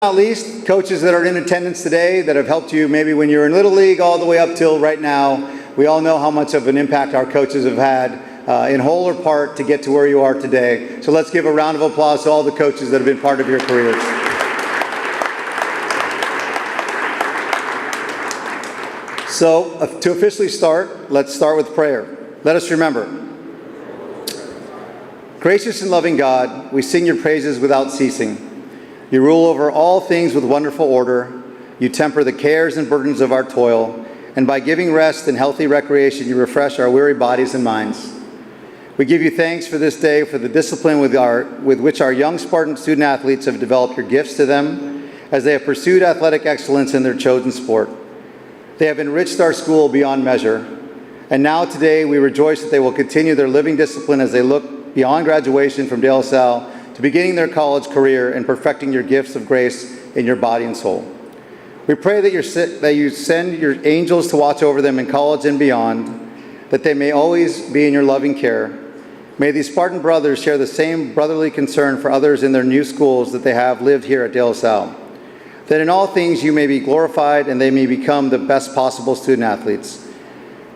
Not least, coaches that are in attendance today that have helped you maybe when you were in Little League all the way up till right now. We all know how much of an impact our coaches have had in whole or part to get to where you are today. So let's give a round of applause to all the coaches that have been part of your careers. So to officially start, let's start with prayer. Let us remember. Gracious and loving God, we sing your praises without ceasing. You rule over all things with wonderful order. You temper the cares and burdens of our toil. And by giving rest and healthy recreation, you refresh our weary bodies and minds. We give you thanks for this day, for the discipline with which our young Spartan student athletes have developed your gifts to them as they have pursued athletic excellence in their chosen sport. They have enriched our school beyond measure. And now today we rejoice that they will continue their living discipline as they look beyond graduation from De La Salle to beginning their college career and perfecting your gifts of grace in your body and soul. We pray that you send your angels to watch over them in college and beyond, that they may always be in your loving care. May these Spartan brothers share the same brotherly concern for others in their new schools that they have lived here at De La Salle. That in all things you may be glorified and they may become the best possible student athletes.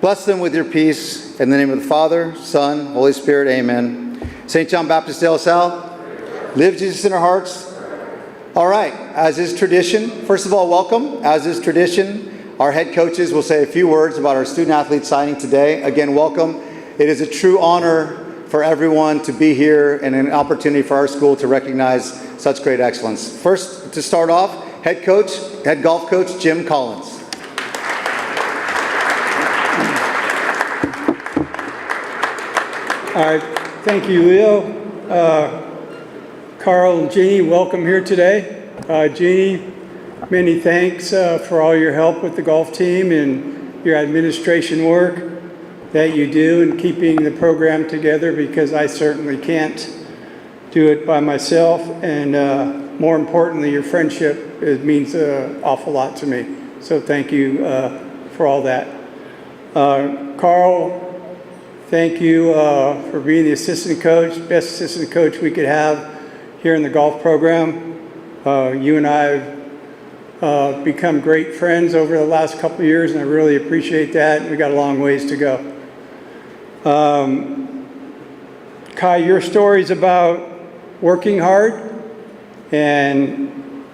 Bless them with your peace. In the name of the Father, Son, Holy Spirit, amen. St. John Baptist De La Salle, live Jesus in our hearts. All right, as is tradition, first of all, welcome. As is tradition, our head coaches will say a few words about our student athlete signing today. Again, welcome. It is a true honor for everyone to be here and an opportunity for our school to recognize such great excellence. First, to start off, head golf coach, Jim Collins. All right, thank you, Leo. Carl and Jeannie, welcome here today. Jeannie, many thanks for all your help with the golf team and your administration work that you do in keeping the program together, because I certainly can't do it by myself. And more importantly, your friendship, it means an awful lot to me. So thank you for all that. Carl, thank you for being the assistant coach, best assistant coach we could have here in the golf program. You and I have become great friends over the last couple of years, and I really appreciate that. We got a long ways to go. Kai, your story's about working hard, and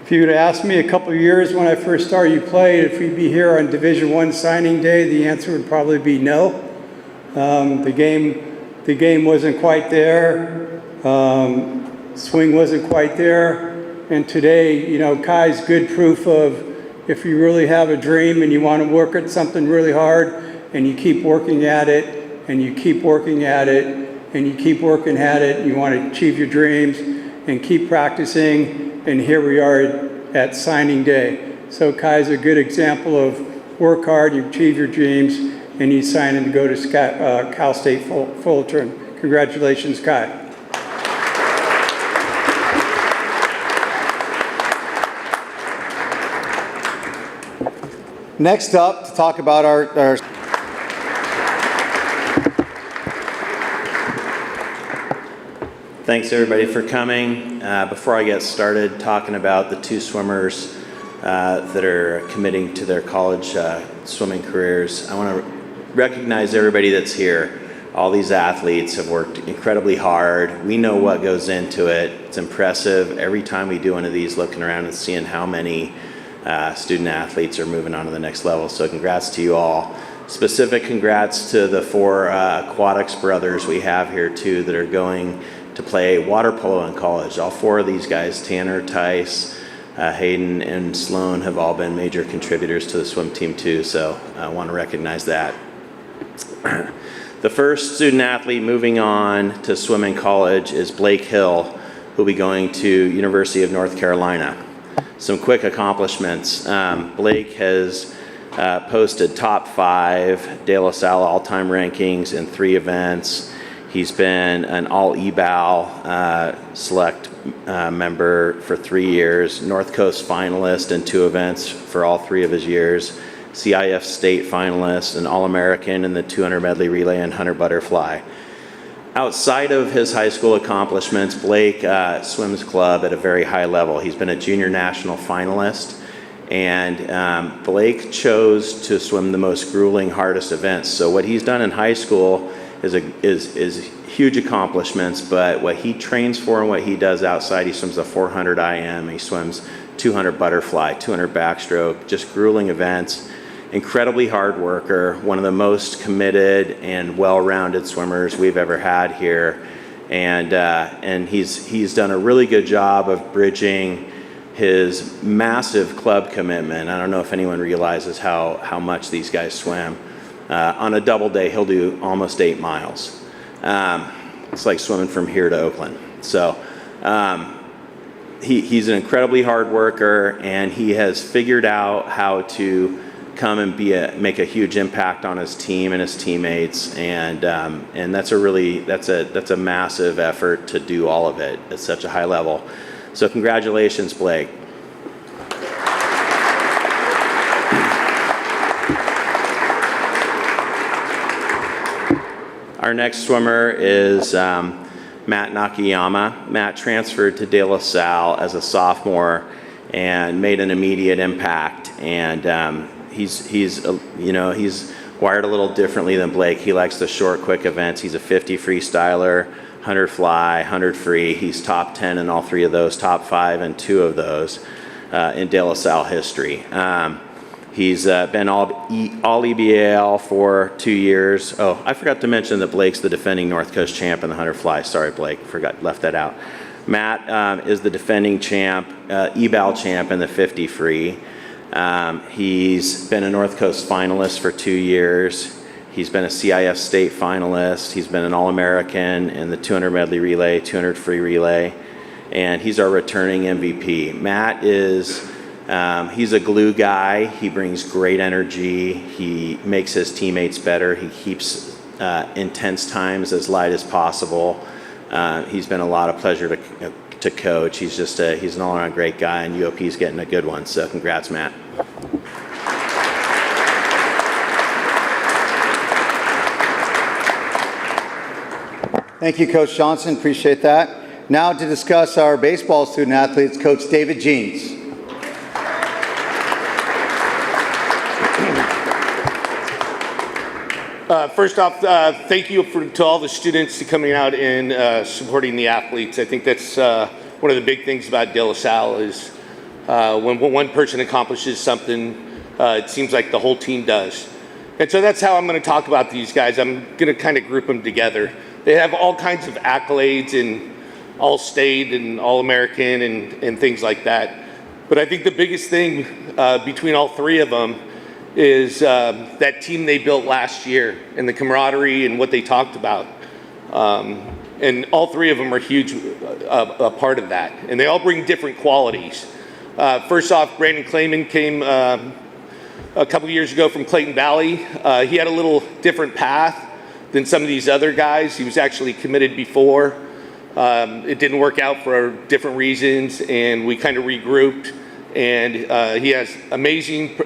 if you would have asked me a couple of years when I first started you played if we'd be here on Division I signing day, the answer would probably be no. The game wasn't quite there. Swing wasn't quite there. And today, you know, Kai's good proof of if you really have a dream and you want to work at something really hard and you keep working at it and you keep working at it and you keep working at it, you want to achieve your dreams and keep practicing, and here we are at signing day. So Kai's a good example of work hard, you achieve your dreams, and he's signing to go to Cal State Fullerton. Congratulations, Kai. Next up, to talk about our Thanks everybody for coming. Before I get started talking about the two swimmers that are committing to their college swimming careers, I want to recognize everybody that's here. All these athletes have worked incredibly hard. We know what goes into it. It's impressive every time we do one of these, looking around and seeing how many student athletes are moving on to the next level. So congrats to you all. Specific congrats to the four aquatics brothers we have here too that are going to play water polo in college. All four of these guys, Tanner, Tice, Hayden, and Sloan, have all been major contributors to the swim team too. So I want to recognize that. The first student athlete moving on to swim in college is Blake Hill, who'll be going to University of North Carolina. Some quick accomplishments. Blake has posted top 5 De La Salle all-time rankings in 3 events. He's been an all-eval select member for 3 years, North Coast finalist in 2 events for all 3 of his years, CIF state finalist, an All-American in the 200 medley relay and 100 butterfly. Outside of his high school accomplishments, Blake swims club at a very high level. He's been a junior national finalist, and Blake chose to swim the most grueling, hardest events. So what he's done in high school is huge accomplishments, but what he trains for and what he does outside, he swims a 400 IM, he swims 200 butterfly, 200 backstroke, just grueling events. Incredibly hard worker, one of the most committed and well-rounded swimmers we've ever had here, and he's done a really good job of bridging his massive club commitment. I don't know if anyone realizes how much these guys swim. On a double day, he'll do almost 8 miles. It's like swimming from here to Oakland. So he's an incredibly hard worker, and he has figured out how to come and make a huge impact on his team and his teammates, and that's a massive effort to do all of it at such a high level. So congratulations, Blake. Our next swimmer is Matt Nakayama. Matt transferred to De La Salle as a sophomore and made an immediate impact, and he's wired a little differently than Blake. He likes the short, quick events. He's a 50 freestyler, 100 fly, 100 free. He's top 10 in all 3 of those, top 5 in 2 of those in De La Salle history. He's been all EBAL for 2 years. Oh, I forgot to mention that Blake's the defending North Coast champ in the 100 fly. Sorry, Blake, left that out. Matt is the defending champ, EBAL champ in the 50 free. He's been a North Coast finalist for 2 years. He's been a CIF state finalist. He's been an All-American in the 200 medley relay, 200 free relay, and he's our returning MVP. Matt is, he's a glue guy. He brings great energy. He makes his teammates better. He keeps intense times as light as possible. He's been a lot of pleasure to coach. He's an all-around great guy, and UOP's getting a good one. So congrats, Matt. Thank you, Coach Johnson. Appreciate that. Now to discuss our baseball student athletes, Coach David Jeans. First off, thank you to all the students coming out and supporting the athletes. I think that's one of the big things about De La Salle is when one person accomplishes something, it seems like the whole team does. And so that's how I'm going to talk about these guys. I'm going to kind of group them together. They have all kinds of accolades and All-State and All-American and things like that. But I think the biggest thing between all 3 of them is that team they built last year and the camaraderie and what they talked about. And all 3 of them are huge a part of that. And they all bring different qualities. First off, Brandon Clayman came a couple years ago from Clayton Valley. He had a little different path than some of these other guys. He was actually committed before. It didn't work out for different reasons, and we kind of regrouped. And he has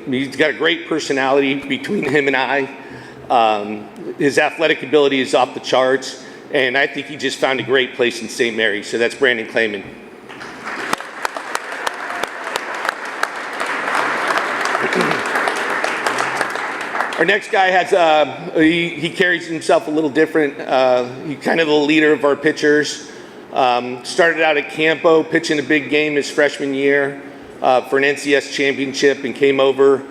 he's got a great personality between him and I. His athletic ability is off the charts, and I think he just found a great place in St. Mary's. So that's Brandon Clayman. Our next guy has, he carries himself a little different. He's kind of the leader of our pitchers. Started out at Campo, pitching a big game his freshman year for an NCS championship, and came over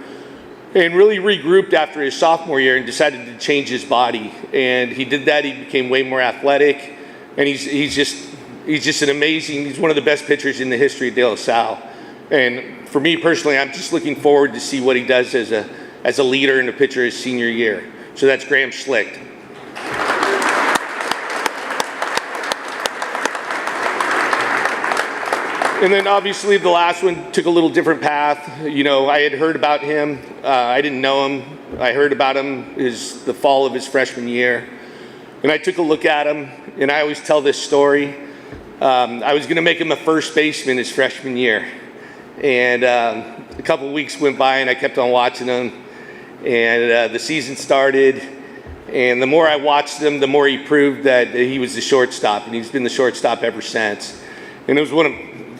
and really regrouped after his sophomore year and decided to change his body. And he did that. He became way more athletic, and he's just an amazing, he's one of the best pitchers in the history of De La Salle. And for me personally, I'm just looking forward to see what he does as a leader and a pitcher his senior year. So that's Graham Schlicht. And then obviously the last one took a little different path. You know, I had heard about him. I didn't know him. I heard about him the fall of his freshman year. And I took a look at him, and I always tell this story. I was gonna make him a first baseman his freshman year. And a couple of weeks went by and I kept on watching him. And the season started, And the more I watched him, the more he proved that he was the shortstop, and he's been the shortstop ever since. And it was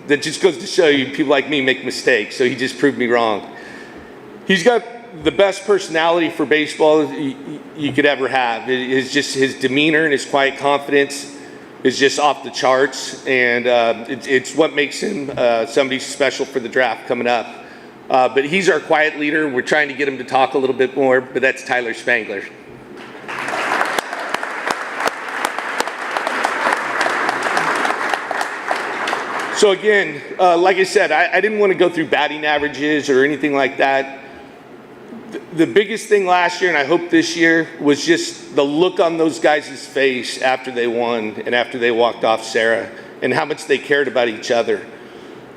that just goes to show you, people like me make mistakes, so he just proved me wrong. He's got the best personality for baseball you could ever have. It's just his demeanor and his quiet confidence is just off the charts, and it's what makes him somebody special for the draft coming up. But he's our quiet leader. We're trying to get him to talk a little bit more, but that's Tyler Spangler. So again, like I said, I didn't want to go through batting averages or anything like that. The biggest thing last year, and I hope this year, was just the look on those guys' face after they won and after they walked off Sarah, and how much they cared about each other.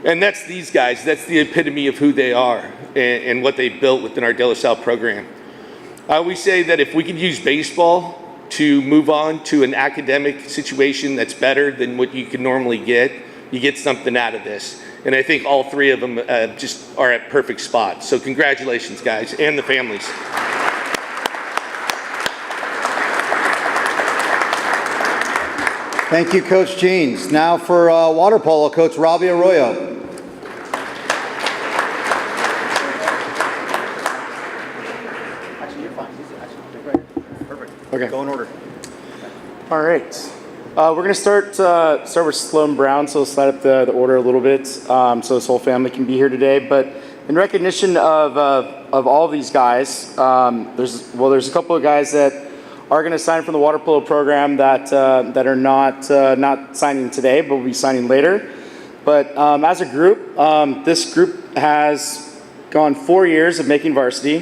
And that's these guys. That's the epitome of who they are and what they built within our De La Salle program. I always say that if we could use baseball to move on to an academic situation that's better than what you can normally get, you get something out of this. And I think all three of them just are at perfect spots. So congratulations, guys, and the families. Thank you, Coach Jeans. Now for water polo, Coach Robbie Arroyo. Okay. Go in order. All right. We're going to start with Sloan Brown, so we'll slide up the order a little bit so this whole family can be here today. But in recognition of all of these guys, there's a couple of guys that are going to sign from the water polo program that are not signing today, but will be signing later. But as a group, this group has gone 4 years of making varsity.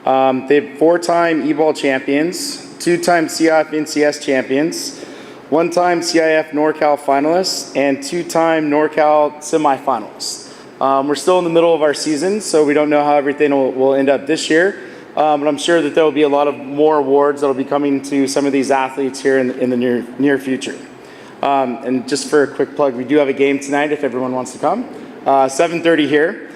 They're 4-time E-ball champions, 2-time CIF NCS champions, 1-time CIF NorCal finalists, and 2-time NorCal semifinalists. We're still in the middle of our season, so we don't know how everything will end up this year. But I'm sure that there will be a lot of more awards that will be coming to some of these athletes here in the near future. And just for a quick plug, we do have a game tonight if everyone wants to come. 7:30 here.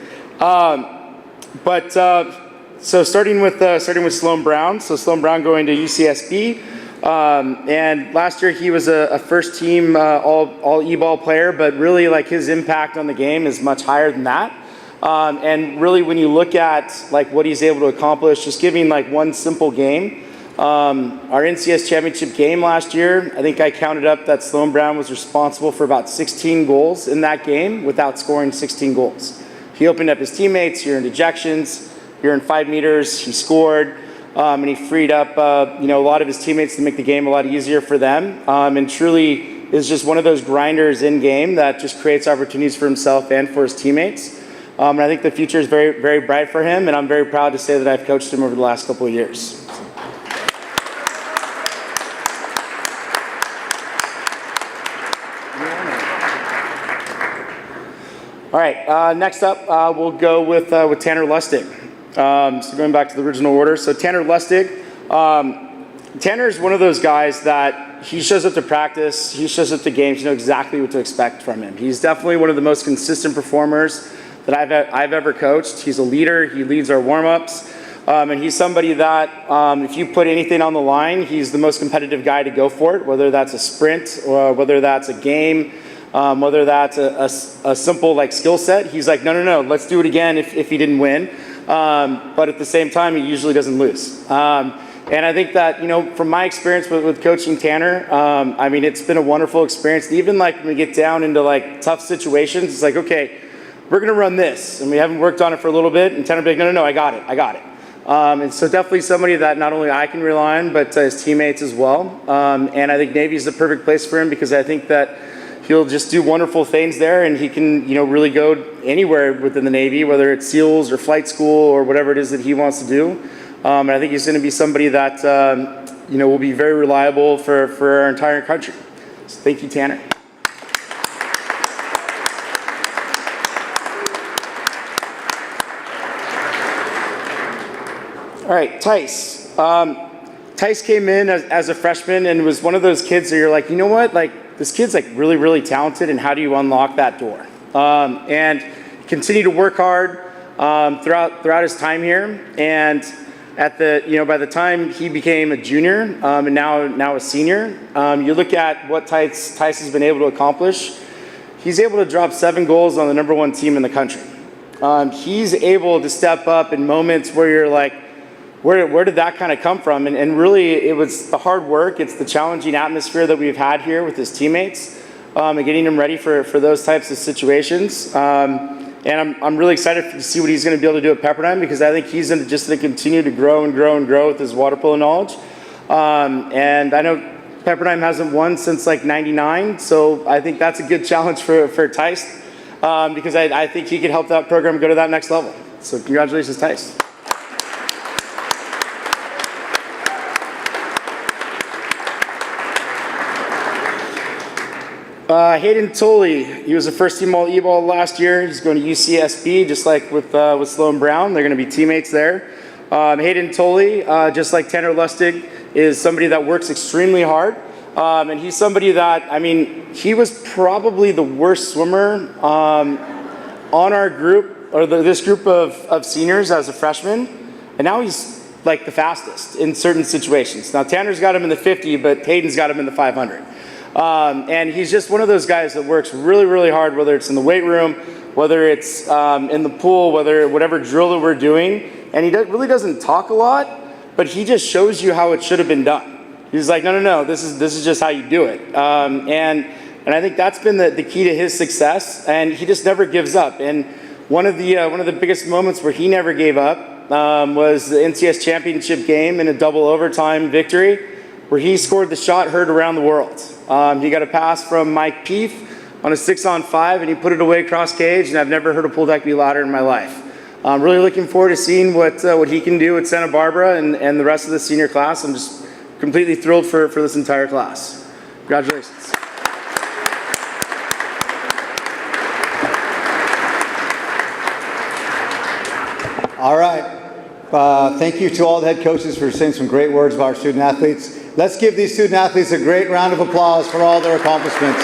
So starting with Sloan Brown. So Sloan Brown going to UCSB. And last year he was a first team all E-ball player, but really like his impact on the game is much higher than that. And really when you look at like what he's able to accomplish, just giving like one simple game, our NCS championship game last year, I think I counted up that Sloan Brown was responsible for about 16 goals in that game without scoring 16 goals. He opened up his teammates, he earned ejections, he earned 5 meters, he scored. And he freed up, a lot of his teammates to make the game a lot easier for them. And truly is just one of those grinders in game that just creates opportunities for himself and for his teammates. And I think the future is very, very bright for him. And I'm very proud to say that I've coached him over the last couple of years. All right. Next up, we'll go with Tanner Lustig. So going back to the original order, so Tanner Lustig. Tanner is one of those guys that he shows up to practice, he shows up to games, you know exactly what to expect from him. He's definitely one of the most consistent performers that I've ever coached. He's a leader, he leads our warm-ups, and he's somebody that if you put anything on the line, he's the most competitive guy to go for it, whether that's a sprint or whether that's a game, whether that's a simple like skill set. He's like, no, let's do it again if he didn't win. But at the same time, he usually doesn't lose. And I think that, from my experience with coaching Tanner, it's been a wonderful experience. And even like when we get down into like tough situations, it's like, okay, we're going to run this. And we haven't worked on it for a little bit. And Tanner will be like, no, I got it. And so definitely somebody that not only I can rely on, but his teammates as well. And I think Navy is the perfect place for him because I think that he'll just do wonderful things there, and he can, really go anywhere within the Navy, whether it's SEALs or flight school or whatever it is that he wants to do. And I think he's going to be somebody that, will be very reliable for our entire country. So thank you, Tanner. All right, Tice. Tice came in as a freshman and was one of those kids that you're like, you know what, like this kid's like really, really talented, and how do you unlock that door? And continue to work hard throughout his time here. And by the time he became a junior and now a senior, you look at what Tice has been able to accomplish. He's able to drop 7 goals on the #1 team in the country. He's able to step up in moments where you're like, where did that kind of come from? And really, it was the hard work. It's the challenging atmosphere that we've had here with his teammates and getting him ready for those types of situations. And I'm really excited to see what he's going to be able to do at Pepperdine, because I think he's just going to continue to grow and grow and grow with his water polo knowledge. And I know Pepperdine hasn't won since like '99, so I think that's a good challenge for Tice, because I think he could help that program go to that next level. So congratulations, Tice. Hayden Tolley, he was a first-team All-E-Ball last year. He's going to UCSB, just like with Sloan Brown. They're going to be teammates there. Hayden Tolley, just like Tanner Lustig, is somebody that works extremely hard. And he's somebody that, he was probably the worst swimmer on our group, or this group of seniors as a freshman. And now he's like the fastest in certain situations. Now Tanner's got him in the 50, but Hayden's got him in the 500. And he's just one of those guys that works really, really hard, whether it's in the weight room, whether it's in the pool, whatever drill that we're doing. And he really doesn't talk a lot, but he just shows you how it should have been done. He's like, no, this is just how you do it. And I think that's been the key to his success. And he just never gives up. And one of the biggest moments where he never gave up was the NCS championship game in a double overtime victory, where he scored the shot heard around the world. He got a pass from Mike Peef on a 6-on-5, and he put it away cross cage, and I've never heard a pull deck be louder in my life. I'm really looking forward to seeing what he can do at Santa Barbara and the rest of the senior class. I'm just completely thrilled for this entire class. Congratulations. All right. Thank you to all the head coaches for saying some great words about our student athletes. Let's give these student athletes a great round of applause for all their accomplishments.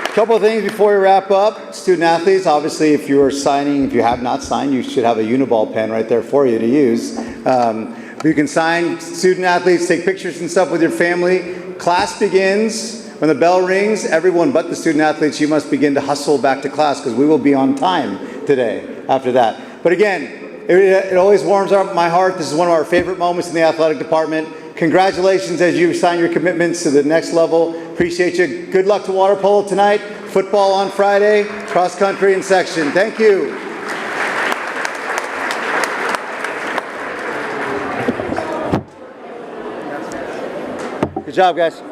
A couple of things before we wrap up. Student athletes, obviously, if you have not signed, you should have a Uniball pen right there for you to use. You can sign student athletes, take pictures and stuff with your family. Class begins. When the bell rings, everyone but the student athletes, you must begin to hustle back to class, because we will be on time today after that. But again, it always warms up my heart. This is one of our favorite moments in the athletic department. Congratulations as you sign your commitments to the next level. Appreciate you. Good luck to water polo tonight, football on Friday, cross country and section. Thank you. Good job, guys.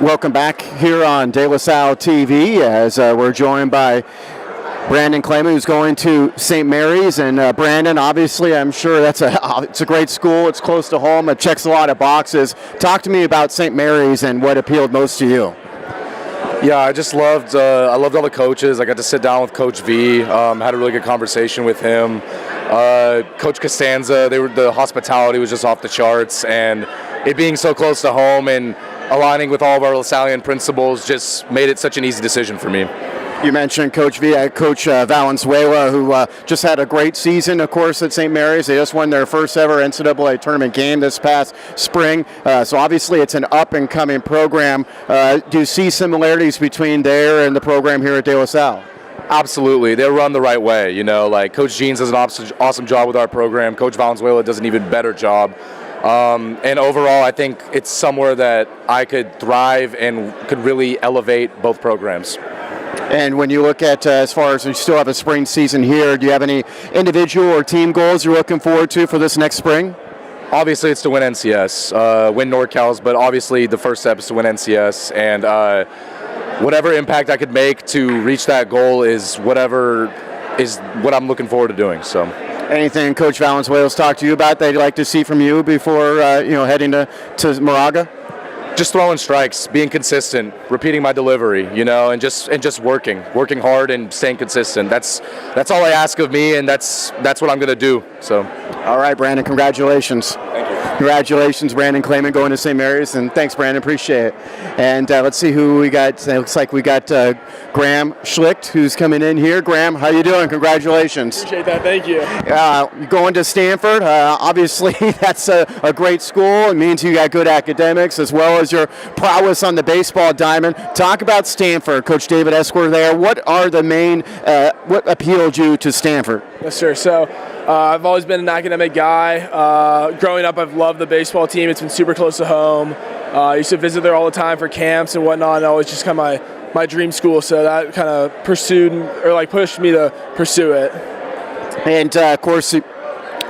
Welcome back here on De La Salle TV as we're joined by Brandon Clayman, who's going to St. Mary's. And Brandon, obviously, I'm sure it's a great school. It's close to home. It checks a lot of boxes. Talk to me about St. Mary's and what appealed most to you. Yeah, I just loved I loved all the coaches. I got to sit down with Coach V, had a really good conversation with him. Coach Costanza, the hospitality was just off the charts, and it being so close to home and aligning with all of our LaSallian principles just made it such an easy decision for me. You mentioned Coach V, Coach Valenzuela, who just had a great season, of course, at St. Mary's. They just won their first ever NCAA tournament game this past spring. So obviously it's an up-and-coming program. Do you see similarities between there and the program here at De La Salle? Absolutely. They're run the right way. You know, like Coach Jeans does an awesome job with our program. Coach Valenzuela does an even better job. And overall, I think it's somewhere that I could thrive and could really elevate both programs. And when you look at, as far as you still have a spring season here, do you have any individual or team goals you're looking forward to for this next spring? Obviously, it's to win NCS, win NorCal's, but obviously the first step is to win NCS. And whatever impact I could make to reach that goal is what I'm looking forward to doing. So. Anything Coach Valenzuela's talked to you about that you'd like to see from you before heading to Moraga? Just throwing strikes, being consistent, repeating my delivery, and just working hard and staying consistent. That's all I ask of me, and that's what I'm going to do. So, all right, Brandon, congratulations. Thank you. Congratulations, Brandon Clayman, going to St. Mary's, and thanks, Brandon. Appreciate it. And let's see who we got. It looks like we got Graham Schlicht, who's coming in here. Graham, how you doing? Congratulations. Appreciate that. Thank you. You're going to Stanford. Obviously, that's a great school. It means you got good academics as well as your prowess on the baseball diamond. Talk about Stanford. Coach David Esquer there. What are the main, what appealed you to Stanford? Yes, sir. So I've always been an academic guy. Growing up, I've loved the baseball team. It's been super close to home. I used to visit there all the time for camps and whatnot, and always just kind of my dream school. So that kind of pushed me to pursue it. And of course,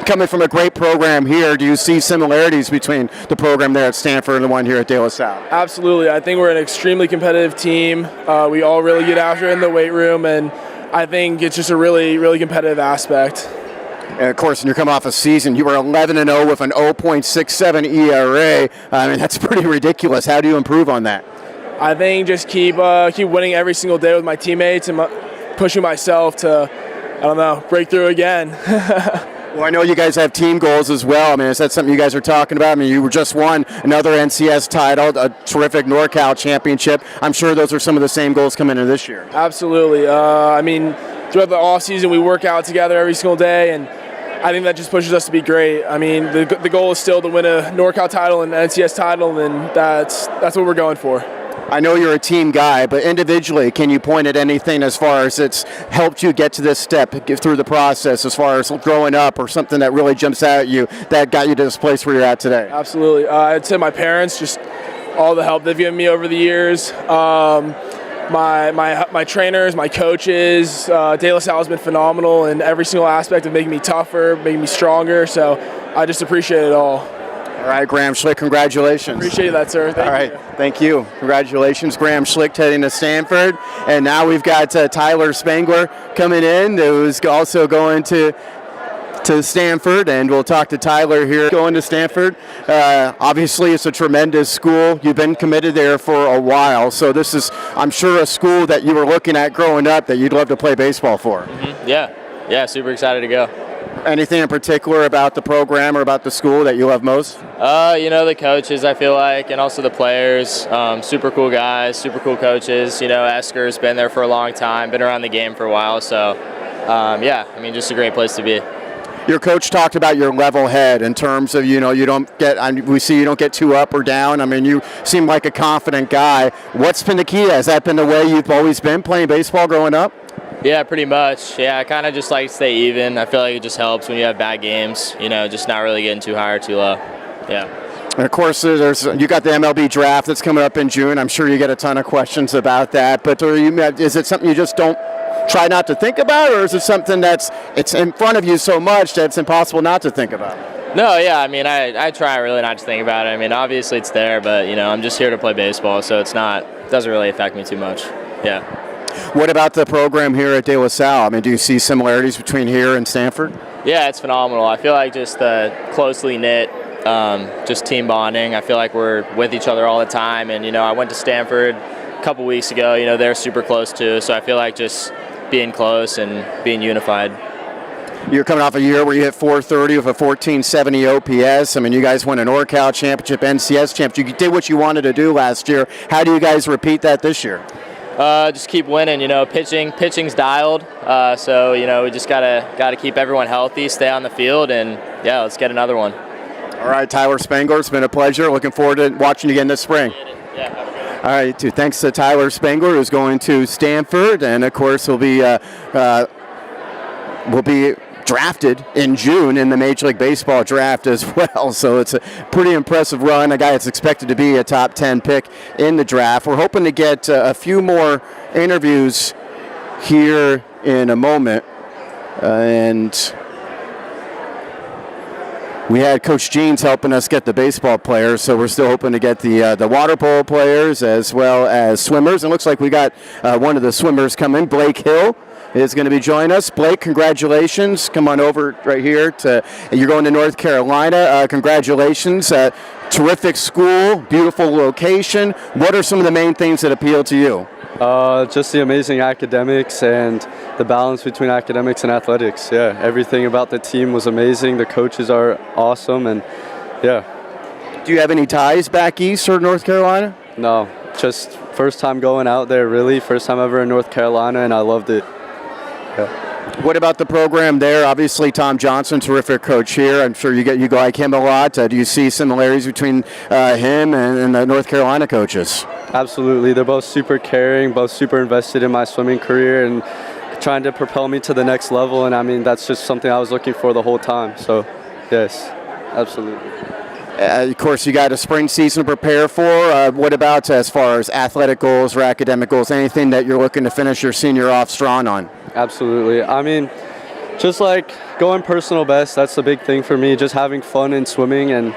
coming from a great program here, do you see similarities between the program there at Stanford and the one here at De La Salle? Absolutely. I think we're an extremely competitive team. We all really get after it in the weight room, and I think it's just a really, really competitive aspect. And of course, when you're coming off a season, you were 11-0 with an 0.67 ERA. I mean, that's pretty ridiculous. How do you improve on that? I think just keep winning every single day with my teammates and pushing myself to, break through again. Well, I know you guys have team goals as well. I mean, is that something you guys are talking about? I mean, you just won another NCS title, a terrific NorCal championship. I'm sure those are some of the same goals coming into this year. Absolutely. Throughout the off season, we work out together every single day, and I think that just pushes us to be great. I mean, the goal is still to win a NorCal title and an NCS title, and that's what we're going for. I know you're a team guy, but individually, can you point at anything as far as it's helped you get to this step, get through the process, as far as growing up, or something that really jumps out at you that got you to this place where you're at today? Absolutely. I'd say my parents, just all the help they've given me over the years. My trainers, my coaches, De La Salle has been phenomenal in every single aspect of making me tougher, making me stronger. So I just appreciate it all. All right, Graham Schlicht, congratulations. Appreciate that, sir. Thank you. Thank you. Congratulations, Graham Schlicht heading to Stanford. And now we've got Tyler Spangler coming in, who's also going to Stanford, and we'll talk to Tyler here going to Stanford. Obviously, it's a tremendous school. You've been committed there for a while, so this is, I'm sure, a school that you were looking at growing up that you'd love to play baseball for. Mm-hmm. Yeah, super excited to go. Anything in particular about the program or about the school that you love most? The coaches, I feel like, and also the players. Super cool guys, super cool coaches. Esker's been there for a long time, been around the game for a while, so just a great place to be. Your coach talked about your level head in terms of, we see you don't get too up or down. I mean, you seem like a confident guy. What's been the key? Has that been the way you've always been playing baseball growing up? Yeah, pretty much. Yeah, I kind of just like to stay even. I feel like it just helps when you have bad games, just not really getting too high or too low. Yeah. And of course, you got the MLB draft that's coming up in June. I'm sure you get a ton of questions about that. But is it something you just don't try not to think about, or is it something it's in front of you so much that it's impossible not to think about? No, yeah, I mean, I try really not to think about it. I mean, obviously it's there, but, you know, I'm just here to play baseball, so it doesn't really affect me too much. Yeah. What about the program here at De La Salle? I mean, do you see similarities between here and Stanford? Yeah, it's phenomenal. I feel like just closely knit, just team bonding. I feel like we're with each other all the time, and, you know, I went to Stanford a couple weeks ago. You know, they're super close too, so I feel like just being close and being unified. You're coming off a year where you hit 430 with a 1470 OPS. I mean, you guys won an NorCal championship, NCS championship. You did what you wanted to do last year. How do you guys repeat that this year? Just keep winning. You know, pitching's dialed. So you know, we just gotta keep everyone healthy, stay on the field, and yeah, let's get another one. All right, Tyler Spangler, it's been a pleasure. Looking forward to watching you again this spring. Yeah, have a good one. All right, too. Thanks to Tyler Spangler, who's going to Stanford, and of course will be drafted in June in the Major League Baseball draft as well. So it's a pretty impressive run. A guy that's expected to be a top 10 pick in the draft. We're hoping to get a few more interviews here in a moment, and we had Coach Jeans helping us get the baseball players, so we're still hoping to get the water polo players as well as swimmers. And it looks like we got one of the swimmers coming. Blake Hill is going to be joining us. Blake, congratulations. Come on over right here. You're going to North Carolina. Congratulations. Terrific school, beautiful location. What are some of the main things that appeal to you? Just the amazing academics and the balance between academics and athletics. Yeah, everything about the team was amazing. The coaches are awesome, and yeah. Do you have any ties back east or North Carolina? No, just first time going out there, really. First time ever in North Carolina, and I loved it. Yeah. What about the program there? Obviously, Tom Johnson, terrific coach here. I'm sure you like him a lot. Do you see similarities between him and the North Carolina coaches? Absolutely. They're both super caring, both super invested in my swimming career and trying to propel me to the next level. And I mean, that's just something I was looking for the whole time. So, yes, absolutely. Of course, you got a spring season to prepare for. What about as far as athletic goals or academic goals? Anything that you're looking to finish your senior off strong on? Absolutely. I mean, just like going personal best, that's the big thing for me. Just having fun in swimming and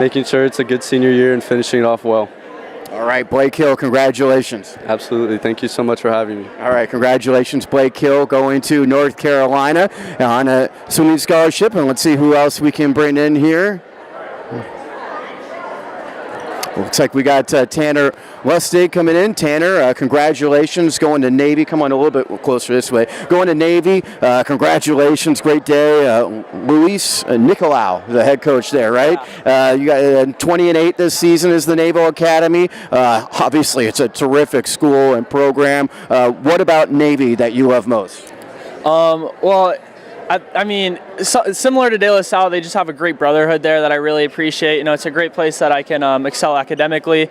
making sure it's a good senior year and finishing it off well. All right, Blake Hill, congratulations. Absolutely. Thank you so much for having me. All right, congratulations, Blake Hill, going to North Carolina on a swimming scholarship. And let's see who else we can bring in here. Looks like we got Tanner Lustig coming in. Tanner, congratulations, going to Navy. Come on a little bit closer this way. Going to Navy, congratulations, great day. Luis Nicolau, the head coach there, right? You got 20-8 this season is the Naval Academy. Obviously, it's a terrific school and program. What about Navy that you love most? Well, I mean, similar to De La Salle, they just have a great brotherhood there that I really appreciate. You know, it's a great place that I can excel academically,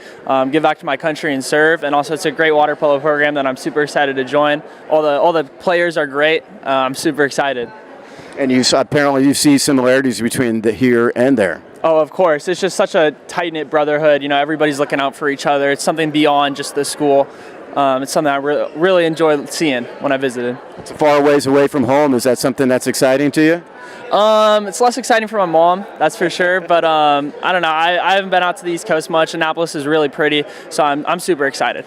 give back to my country and serve. And also, it's a great water polo program that I'm super excited to join. All the players are great. I'm super excited. And apparently you see similarities between the here and there. Oh, of course. It's just such a tight-knit brotherhood. You know, everybody's looking out for each other. It's something beyond just the school. It's something I really enjoy seeing when I visited. It's a far ways away from home. Is that something that's exciting to you? It's less exciting for my mom, that's for sure. But I don't know. I haven't been out to the East Coast much. Annapolis is really pretty, so I'm super excited.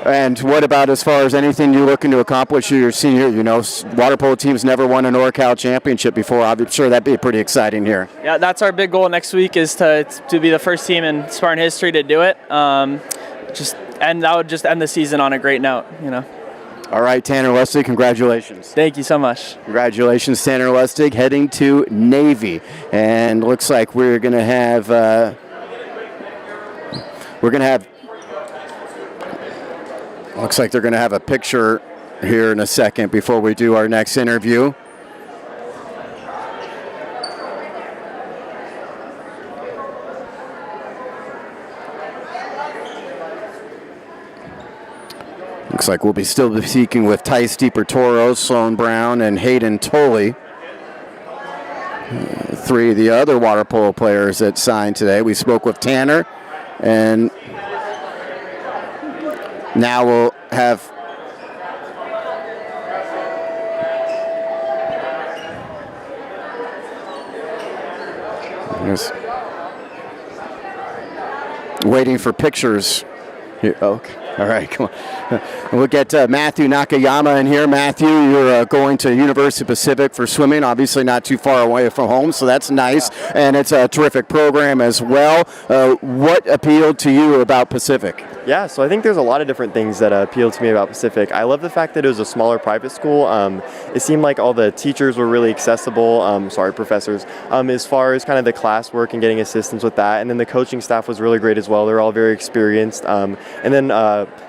And what about as far as anything you're looking to accomplish your senior? You know, water polo team's never won a NorCal championship before. I'm sure that'd be pretty exciting here. Yeah, that's our big goal next week is to be the first team in Spartan history to do it. And that would just end the season on a great note, you know. All right, Tanner Lustig, congratulations. Thank you so much. Congratulations, Tanner Lustig, heading to Navy. And looks like we're going to have looks like they're going to have a picture here in a second before we do our next interview. Looks like we'll be still speaking with Tice DiPertoro, Sloan Brown, and Hayden Tolley. Three of the other water polo players that signed today. We spoke with Tanner, and now we'll have Just waiting for pictures. Here, okay. All right, come on. We'll get Matthew Nakayama in here. Matthew, you're going to University Pacific for swimming, obviously not too far away from home, so that's nice. And it's a terrific program as well. What appealed to you about Pacific? Yeah, so I think there's a lot of different things that appealed to me about Pacific. I love the fact that it was a smaller private school. It seemed like all the teachers were really accessible, professors, as far as kind of the classwork and getting assistance with that. And then the coaching staff was really great as well. They're all very experienced. And then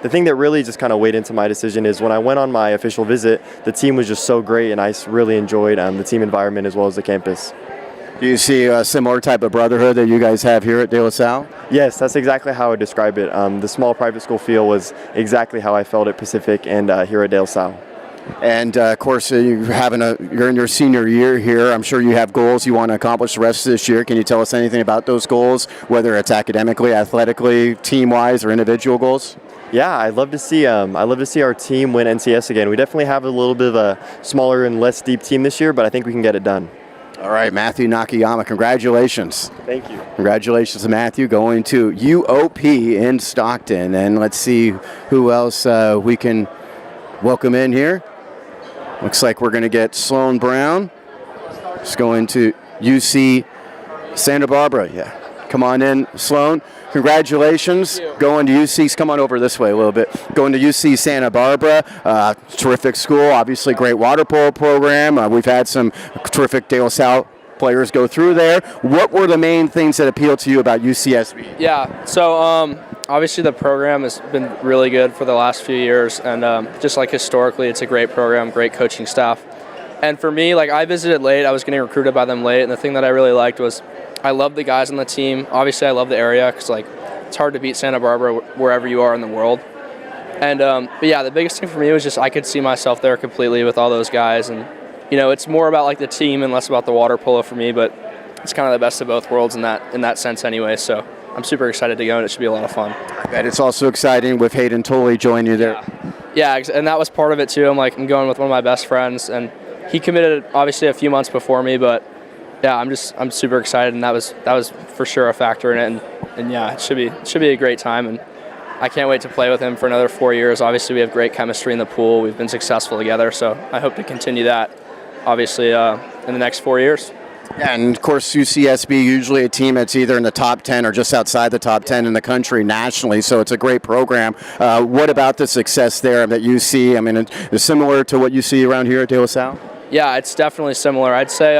the thing that really just kind of weighed into my decision is when I went on my official visit, the team was just so great, and I really enjoyed the team environment as well as the campus. Do you see a similar type of brotherhood that you guys have here at De La Salle? Yes, that's exactly how I would describe it. The small private school feel was exactly how I felt at Pacific and here at De La Salle. And of course, you're in your senior year here. I'm sure you have goals you want to accomplish the rest of this year. Can you tell us anything about those goals, whether it's academically, athletically, team-wise, or individual goals? Yeah, I'd love to see our team win NCS again. We definitely have a little bit of a smaller and less deep team this year, but I think we can get it done. All right, Matthew Nakayama, congratulations. Thank you. Congratulations to Matthew going to UOP in Stockton. And let's see who else we can welcome in here. Looks like we're going to get Sloan Brown. It's going to UC Santa Barbara. Yeah, come on in, Sloan. Congratulations. Going to UC, come on over this way a little bit. Going to UC Santa Barbara, terrific school, obviously great water polo program. We've had some terrific De La Salle players go through there. What were the main things that appealed to you about UCSB? Yeah, so obviously the program has been really good for the last few years, and just like historically, it's a great program, great coaching staff. And for me, like I visited late, I was getting recruited by them late, and the thing that I really liked was I love the guys on the team. Obviously, I love the area because like it's hard to beat Santa Barbara wherever you are in the world. And but yeah, the biggest thing for me was just I could see myself there completely with all those guys, and you know, it's more about like the team and less about the water polo for me. But it's kind of the best of both worlds in that sense, anyway. So I'm super excited to go, and it should be a lot of fun. I bet it's also exciting with Hayden Tolley joining you there. Yeah, and that was part of it too. I'm going with one of my best friends, and he committed obviously a few months before me, but yeah, I'm super excited, and that was for sure a factor in it, and yeah, it should be a great time, and I can't wait to play with him for another 4 years. Obviously, we have great chemistry in the pool. We've been successful together, so I hope to continue that, obviously, in the next 4 years. Yeah, and of course, UCSB usually a team that's either in the top 10 or just outside the top 10 in the country nationally, so it's a great program. What about the success there that you see? I mean, it's similar to what you see around here at De La Salle? Yeah, it's definitely similar. I'd say,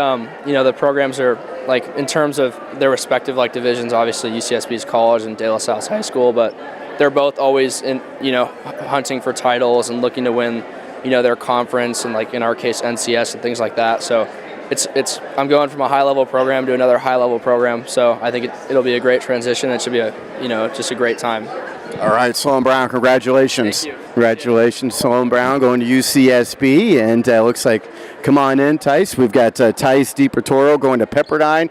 the programs are, like, in terms of their respective, like, divisions, obviously UCSB's college and De La Salle's high school, but they're both always, hunting for titles and looking to win, their conference and, like, in our case, NCS and things like that. So I'm going from a high-level program to another high-level program, so I think it'll be a great transition. It should be just a great time. All right, Sloan Brown, congratulations. Thank you. Congratulations, Sloan Brown going to UCSB, and looks like, come on in, Tice. We've got Tice DiPertoro going to Pepperdine.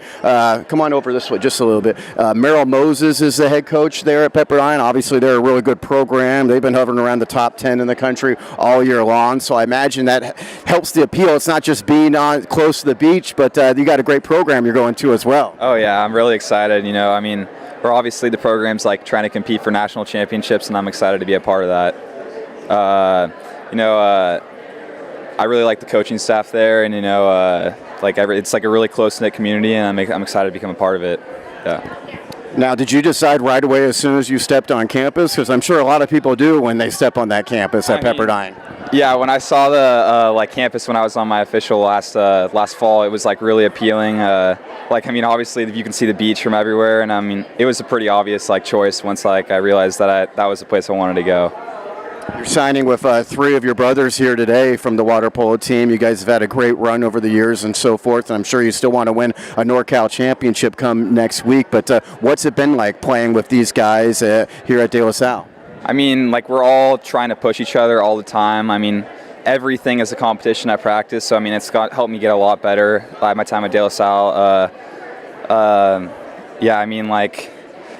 Come on over this way just a little bit. Merrill Moses is the head coach there at Pepperdine. Obviously, they're a really good program. They've been hovering around the top 10 in the country all year long, so I imagine that helps the appeal. It's not just being close to the beach, but you got a great program you're going to as well. Oh, yeah, I'm really excited. We're obviously the program's like trying to compete for national championships, and I'm excited to be a part of that. I really like the coaching staff there, and it's like a really close-knit community, and I'm excited to become a part of it. Yeah. Now, did you decide right away as soon as you stepped on campus? Because I'm sure a lot of people do when they step on that campus at Pepperdine. Yeah, when I saw the campus when I was on my official last fall, it was like really appealing. Obviously you can see the beach from everywhere, and it was a pretty obvious choice once I realized that that was the place I wanted to go. You're signing with 3 of your brothers here today from the water polo team. You guys have had a great run over the years and so forth, and I'm sure you still want to win a NorCal championship come next week. But what's it been like playing with these guys here at De La Salle? We're all trying to push each other all the time. Everything is a competition at practice, so it's helped me get a lot better by my time at De La Salle.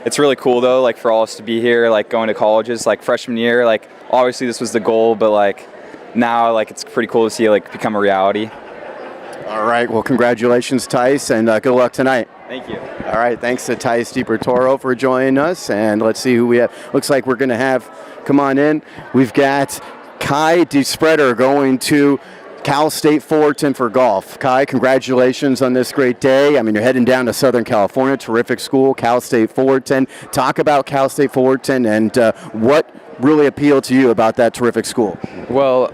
It's really cool though, for all us to be here, going to colleges, freshman year, obviously this was the goal, but now it's pretty cool to see it become a reality. All right, well, congratulations, Tice, and good luck tonight. Thank you. All right, thanks to Thais DiPertoro for joining us, and let's see who we have. Looks like we're going to have, come on in, we've got Kai DeSpreader going to Cal State Fullerton for golf. Kai, congratulations on this great day. I mean, you're heading down to Southern California, terrific school, Cal State Fullerton. Talk about Cal State Fullerton and what really appealed to you about that terrific school. Well,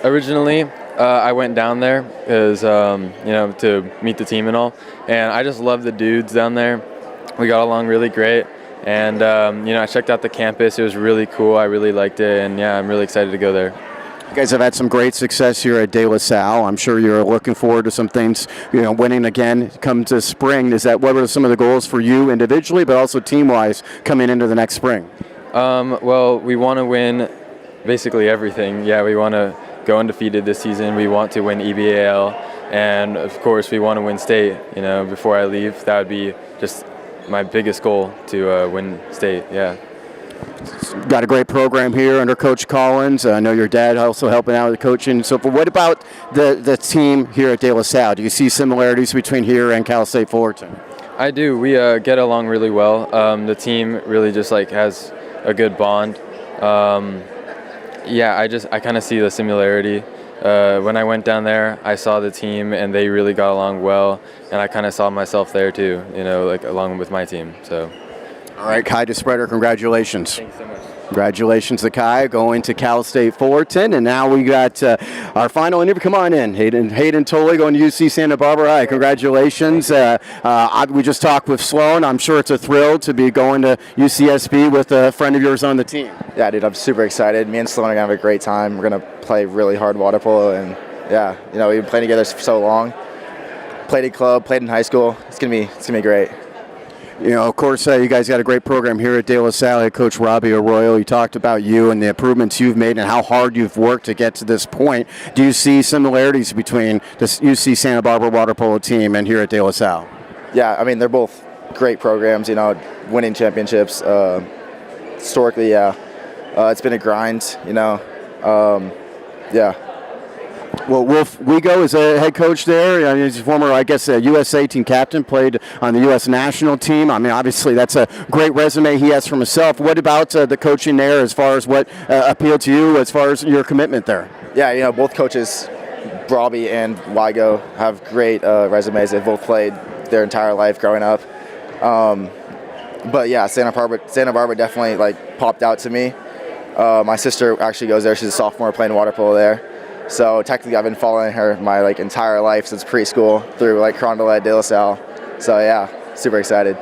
originally I went down there because, to meet the team and all, and I just love the dudes down there. We got along really great, and, I checked out the campus. It was really cool. I really liked it, and, yeah, I'm really excited to go there. You guys have had some great success here at De La Salle. I'm sure you're looking forward to some things, winning again come to spring. What are some of the goals for you individually, but also team-wise coming into the next spring? Well, we want to win basically everything. Yeah, we want to go undefeated this season. We want to win EBAL, and of course, we want to win state. Before I leave, that would be just my biggest goal to win state. Yeah. Got a great program here under Coach Collins. I know your dad also helping out with coaching. So, what about the team here at De La Salle? Do you see similarities between here and Cal State Fullerton? I do. We get along really well. The team really just has a good bond. I kind of see the similarity. When I went down there, I saw the team and they really got along well, and I kind of saw myself there too, along with my team. So. All right, Kai DeSpreader, congratulations. Thanks so much. Congratulations to Kai going to Cal State Fullerton. And now we got our final interview. Come on in, Hayden Tolley going to UC Santa Barbara. Hi, congratulations. We just talked with Sloan. I'm sure it's a thrill to be going to UCSB with a friend of yours on the team. Yeah, dude, I'm super excited. Me and Sloan are going to have a great time. We're going to play really hard water polo. And, yeah, we've been playing together for so long. Played in club, played in high school. It's going to be great. Of course, you guys got a great program here at De La Salle. Coach Robbie Arroyo, he talked about you and the improvements you've made and how hard you've worked to get to this point. Do you see similarities between the UC Santa Barbara water polo team and here at De La Salle? Yeah, I mean, they're both great programs, winning championships. Historically, yeah. It's been a grind, yeah. Well, Wolf Wego is a head coach there. He's a former, USA team captain, played on the U.S. national team. I mean, obviously, that's a great resume he has for himself. What about the coaching there as far as what appealed to you as far as your commitment there? Yeah, both coaches, Robbie and Wego, have great resumes. They've both played their entire life growing up. But, yeah, Santa Barbara definitely, popped out to me. My sister actually goes there. She's a sophomore playing water polo there. So technically, I've been following her my entire life since preschool through Carondelet, De La Salle. So yeah, super excited.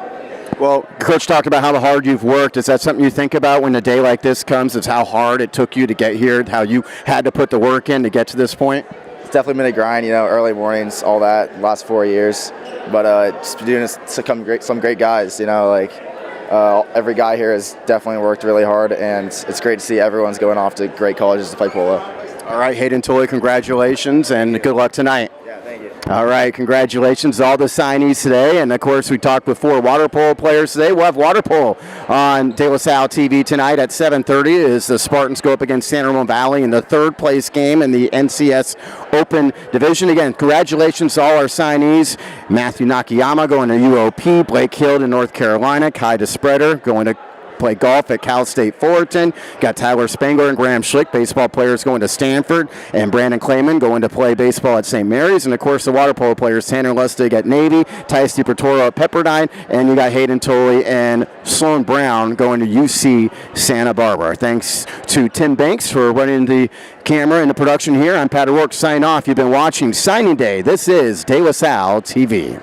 Well, Coach talked about how hard you've worked. Is that something you think about when a day like this comes? It's how hard it took you to get here, how you had to put the work in to get to this point? It's definitely been a grind, early mornings, all that, last 4 years. But just doing this to some great guys, every guy here has definitely worked really hard, and it's great to see everyone's going off to great colleges to play polo. All right, Hayden Tolley, congratulations, and good luck tonight. Yeah, thank you. All right, congratulations to all the signees today. And, of course, we talked before water polo players today. We'll have water polo on De La Salle TV tonight at 7:30 as the Spartans go up against San Ramon Valley in the third-place game in the NCS Open Division. Again, congratulations to all our signees. Matthew Nakayama going to UOP, Blake Hill to North Carolina, Kai DeSpreader going to play golf at Cal State Fullerton. Got Tyler Spangler and Graham Schlick, baseball players, going to Stanford, and Brandon Clayman going to play baseball at St. Mary's. And, of course, the water polo players, Tanner Lustig at Navy, Thais DiPertoro at Pepperdine, and you got Hayden Tolley and Sloan Brown going to UC Santa Barbara. Thanks to Tim Banks for running the camera and the production here. I'm Pat O'Rourke signing off. You've been watching Signing Day. This is De La Salle TV.